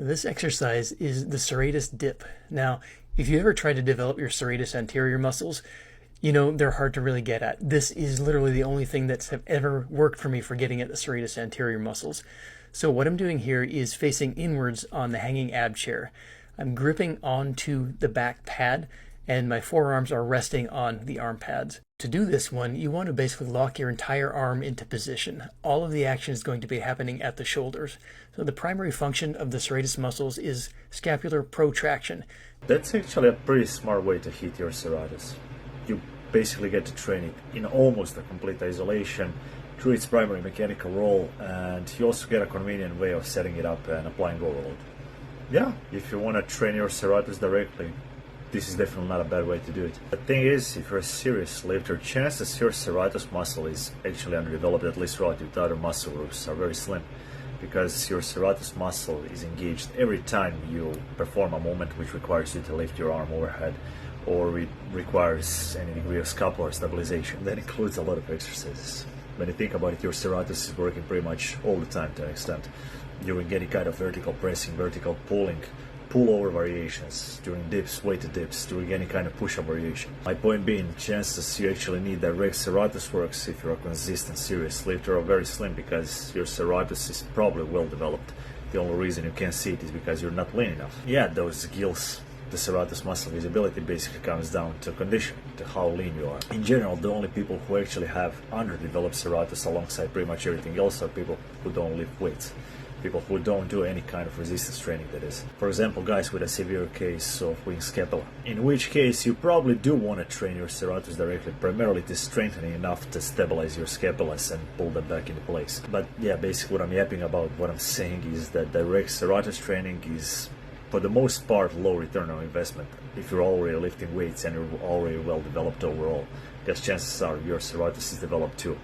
This exercise is the serratus dip. Now, if you ever try to develop your serratus anterior muscles, they're hard to really get at. This is literally the only thing that's have ever worked for me for getting at the serratus anterior muscles. So what I'm doing here is facing inwards on the hanging ab chair. I'm gripping onto the back pad and my forearms are resting on the arm pads. To do this one, you want to basically lock your entire arm into position. All of the action is going to be happening at the shoulders. So the primary function of the serratus muscles is scapular protraction. That's actually a pretty smart way to hit your serratus. You basically get to train it in almost a complete isolation through its primary mechanical role, and you also get a convenient way of setting it up and applying overload. Yeah, if you want to train your serratus directly, this is definitely not a bad way to do it. The thing is, if you're a serious lifter, chances your serratus muscle is actually underdeveloped, at least relative to other muscle groups, are very slim, because your serratus muscle is engaged every time you perform a movement which requires you to lift your arm overhead, or it requires any degree of scapular stabilization. That includes a lot of exercises. When you think about it, your serratus is working pretty much all the time to an extent. During any kind of vertical pressing, vertical pulling, pull-over variations, during dips, weighted dips, during any kind of push-up variation. My point being, chances you actually need direct serratus works if you're a consistent, serious lifter are very slim, because your serratus is probably well developed. The only reason you can't see it is because you're not lean enough. Yeah, those gills, the serratus muscle visibility basically comes down to condition, to how lean you are. In general, the only people who actually have underdeveloped serratus alongside pretty much everything else are people who don't lift weights. People who don't do any kind of resistance training, that is. For example, guys with a severe case of weak scapula, in which case you probably do want to train your serratus directly, primarily to strengthen it enough to stabilize your scapulas and pull them back into place. But yeah, basically what I'm yapping about, what I'm saying is that direct serratus training is, for the most part, low return on investment if you're already lifting weights and you're already well developed overall, because chances are your serratus is developed too.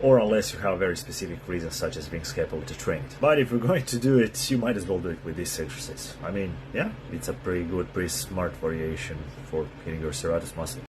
Or unless you have very specific reasons such as being scapular to train it. But if you're going to do it, you might as well do it with this exercise. I mean, yeah, it's a pretty good, pretty smart variation for hitting your serratus muscle.